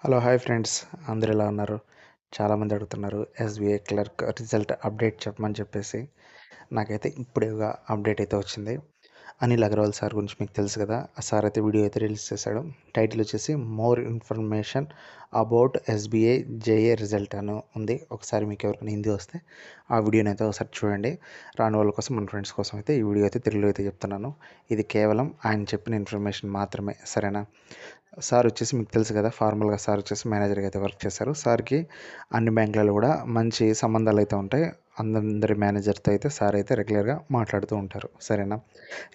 Hello hi friends, అందరూ ఎలా ఉన్నారు? చాలామంది అడుగుతున్నారు ఎస్బీఐ క్లర్క్ రిజల్ట్ అప్డేట్ చెప్పమని చెప్పేసి. నాకైతే ఇప్పుడే ఒక అప్డేట్ అయితే వచ్చింది. అనిల్ అగర్వాల్ సార్ గురించి మీకు తెలుసు కదా. ఆ సార్ అయితే వీడియో అయితే రిలీజ్ చేశాడు. టైటిల్ వచ్చేసి more information about SBI JA result అని ఉంది. ఒకసారి మీకు ఎవరికైనా హిందీ వస్తే ఆ వీడియోని అయితే ఒకసారి చూడండి. రాని వాళ్ళ కోసం, మన ఫ్రెండ్స్ కోసం అయితే ఈ వీడియో అయితే తెలుగులో అయితే చెప్తున్నాను. ఇది కేవలం ఆయన చెప్పిన ఇన్ఫర్మేషన్ మాత్రమే, సరేనా? సార్ వచ్చేసి మీకు తెలుసు కదా, ఫార్మల్గా సార్ వచ్చేసి మేనేజర్గా అయితే వర్క్ చేశారు. సార్కి అన్ని బ్యాంకులలో కూడా మంచి సంబంధాలు అయితే ఉంటాయి. అందరి మేనేజర్తో అయితే సార్ అయితే రెగ్యులర్గా మాట్లాడుతూ ఉంటారు, సరేనా?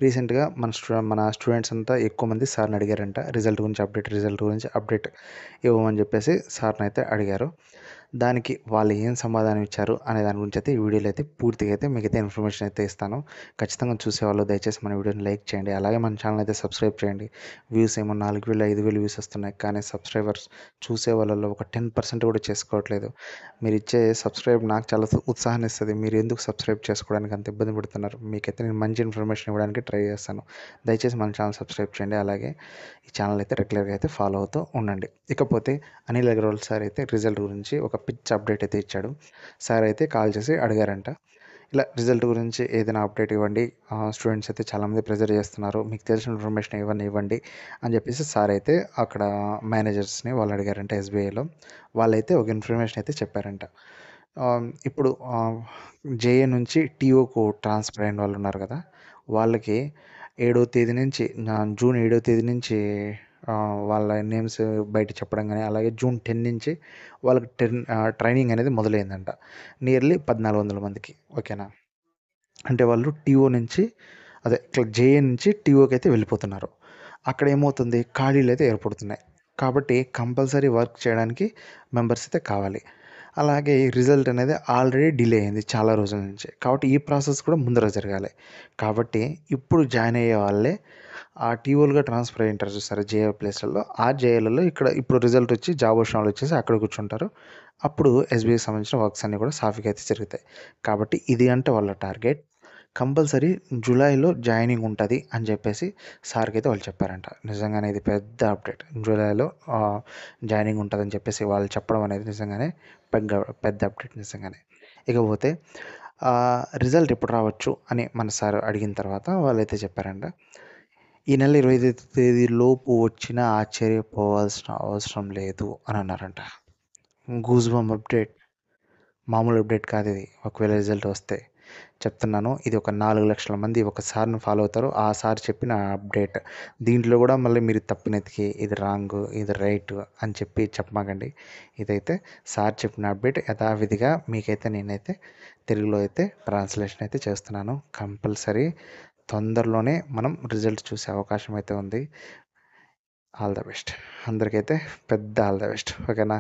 రీసెంట్గా మన స్టూడెంట్స్ అంతా ఎక్కువ మంది సార్ని అడిగారంట, రిజల్ట్ గురించి అప్డేట్ ఇవ్వమని చెప్పేసి సార్ని అయితే అడిగారు. దానికి వాళ్ళు ఏం సమాధానం ఇచ్చారు అనే దాని గురించి అయితే ఈ వీడియోలో అయితే పూర్తిగా అయితే మీకైతే ఇన్ఫర్మేషన్ అయితే ఇస్తాను. ఖచ్చితంగా చూసేవాళ్ళు దయచేసి మన వీడియోని లైక్ చేయండి, అలాగే మన ఛానల్ అయితే సబ్స్క్రైబ్ చేయండి. వ్యూస్ ఏమో 4,000 5,000 వ్యూస్ వస్తున్నాయి, కానీ సబ్స్క్రైబర్స్ చూసే వాళ్ళలో ఒక 10% కూడా చేసుకోవట్లేదు. మీరు ఇచ్చే సబ్స్క్రైబ్ నాకు చాలా ఉత్సాహాన్ని ఇస్తుంది. మీరు ఎందుకు సబ్స్క్రైబ్ చేసుకోవడానికి అంత ఇబ్బంది పడుతున్నారు? మీకైతే నేను మంచి ఇన్ఫర్మేషన్ ఇవ్వడానికి ట్రై చేస్తాను. దయచేసి మన ఛానల్ సబ్స్క్రైబ్ చేయండి, అలాగే ఈ ఛానల్ అయితే రెగ్యులర్గా అయితే ఫాలో అవుతూ ఉండండి. ఇకపోతే అనిల్ అగర్వాల్ సార్ అయితే రిజల్ట్ గురించి ఒక పిచ్ అప్డేట్ అయితే ఇచ్చాడు. సార్ అయితే కాల్ చేసి అడిగారంట, ఇలా రిజల్ట్ గురించి ఏదైనా అప్డేట్ ఇవ్వండి, స్టూడెంట్స్ అయితే చాలామంది ప్రెజర్ చేస్తున్నారు, మీకు తెలిసిన ఇన్ఫర్మేషన్ ఏమన్నా ఇవ్వండి అని చెప్పేసి సార్ అయితే అక్కడ మేనేజర్స్ని వాళ్ళు అడిగారంట ఎస్బీఐలో. వాళ్ళైతే ఒక ఇన్ఫర్మేషన్ అయితే చెప్పారంట. ఇప్పుడు జేఏ నుంచి టీఓకు ట్రాన్స్ఫర్ అయిన వాళ్ళు ఉన్నారు కదా, వాళ్ళకి 7వ తేదీ నుంచి జూన్ 7వ తేదీ నుంచి వాళ్ళ నేమ్స్ బయట చెప్పడం కానీ, అలాగే జూన్ 10 నుంచి వాళ్ళకి ట్రైనింగ్ అనేది మొదలైందంట. నియర్లీ 1,400 మందికి, ఓకేనా? అంటే వాళ్ళు టీఓ నుంచి, అదే జేఏ నుంచి టీఓకి అయితే వెళ్ళిపోతున్నారు. అక్కడ ఏమవుతుంది, ఖాళీలు అయితే ఏర్పడుతున్నాయి. కాబట్టి కంపల్సరీ వర్క్ చేయడానికి మెంబర్స్ అయితే కావాలి. అలాగే ఈ రిజల్ట్ అనేది ఆల్రెడీ డిలే అయింది చాలా రోజుల నుంచి, కాబట్టి ఈ ప్రాసెస్ కూడా ముందర జరగాలి. కాబట్టి ఇప్పుడు జాయిన్ అయ్యే వాళ్ళే ఆ టీఓలుగా ట్రాన్స్ఫర్ అయ్యి ఉంటారు చూసారా జేఏ ప్లేస్లలో, ఆ జేఏలలో ఇక్కడ ఇప్పుడు రిజల్ట్ వచ్చి జాబ్ వచ్చిన వాళ్ళు వచ్చేసి అక్కడ కూర్చుంటారు. అప్పుడు ఎస్బీఐకి సంబంధించిన వర్క్స్ అన్నీ కూడా సాఫీగా అయితే జరుగుతాయి. కాబట్టి ఇది అంటే వాళ్ళ టార్గెట్. కంపల్సరీ జూలైలో జాయినింగ్ ఉంటుంది అని చెప్పేసి సార్కి అయితే వాళ్ళు చెప్పారంట. నిజంగానే ఇది పెద్ద అప్డేట్. జూలైలో జాయినింగ్ ఉంటుందని చెప్పేసి వాళ్ళు చెప్పడం అనేది నిజంగానే పెద్ద అప్డేట్ నిజంగానే. ఇకపోతే రిజల్ట్ ఎప్పుడు రావచ్చు అని మన సార్ అడిగిన తర్వాత వాళ్ళైతే చెప్పారంట, ఈ నెల 25వ తేదీ లోపు వచ్చినా ఆశ్చర్యపోవాల్సిన అవసరం లేదు అని అన్నారంట. గూస్ బంప్ అప్డేట్, మామూలు అప్డేట్ కాదు ఇది. ఒకవేళ రిజల్ట్ వస్తే చెప్తున్నాను, ఇది ఒక 4,00,000 మంది ఒక సార్ని ఫాలో అవుతారు. ఆ సార్ చెప్పిన అప్డేట్. దీంట్లో కూడా మళ్ళీ మీరు తప్పునెతికి ఇది రాంగ్ ఇది రైట్ అని చెప్పి చెప్పమాకండి. ఇదైతే సార్ చెప్పిన అప్డేట్ యథావిధిగా మీకైతే నేనైతే తెలుగులో అయితే ట్రాన్స్లేషన్ అయితే చేస్తున్నాను. కంపల్సరీ తొందరలోనే మనం రిజల్ట్ చూసే అవకాశం అయితే ఉంది. ఆల్ ద బెస్ట్ అందరికైతే, పెద్ద ఆల్ ద బెస్ట్, ఓకేనా?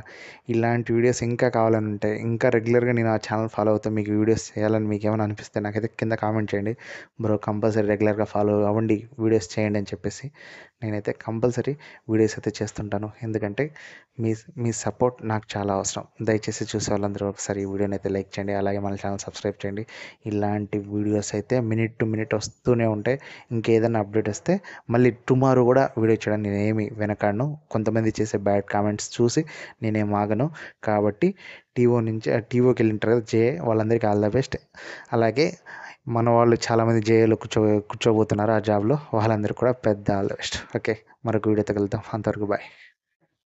ఇలాంటి వీడియోస్ ఇంకా కావాలని ఉంటే, ఇంకా రెగ్యులర్గా నేను ఆ ఛానల్ ఫాలో అవుతూ మీకు వీడియోస్ చేయాలని మీకు ఏమైనా అనిపిస్తే నాకైతే కింద కామెంట్ చేయండి. బ్రో కంపల్సరీ రెగ్యులర్గా ఫాలో అవ్వండి, వీడియోస్ చేయండి అని చెప్పేసి. నేనైతే కంపల్సరీ వీడియోస్ అయితే చేస్తుంటాను, ఎందుకంటే మీ మీ సపోర్ట్ నాకు చాలా అవసరం. దయచేసి చూసే వాళ్ళందరూ ఒకసారి ఈ వీడియోని అయితే లైక్ చేయండి, అలాగే మన ఛానల్ సబ్స్క్రైబ్ చేయండి. ఇలాంటి వీడియోస్ అయితే మినిట్ టు మినిట్ వస్తూనే ఉంటాయి. ఇంకేదైనా అప్డేట్ వస్తే మళ్ళీ టుమారో కూడా వీడియో చేయడానికి నేనేమి వెనకాడను. కొంతమంది చేసే బ్యాడ్ కామెంట్స్ చూసి నేనేం ఆగను. కాబట్టి టీఓకి వెళ్ళింటారు కదా జేఏ, వాళ్ళందరికీ ఆల్ ద బెస్ట్. అలాగే మన వాళ్ళు చాలామంది జేఏలో కూర్చోబోతున్నారు ఆ జాబ్లో, వాళ్ళందరికీ కూడా పెద్ద ఆల్ ద బెస్ట్. ఓకే, మరొక వీడియోతో కలుద్దాం, అంతవరకు బాయ్.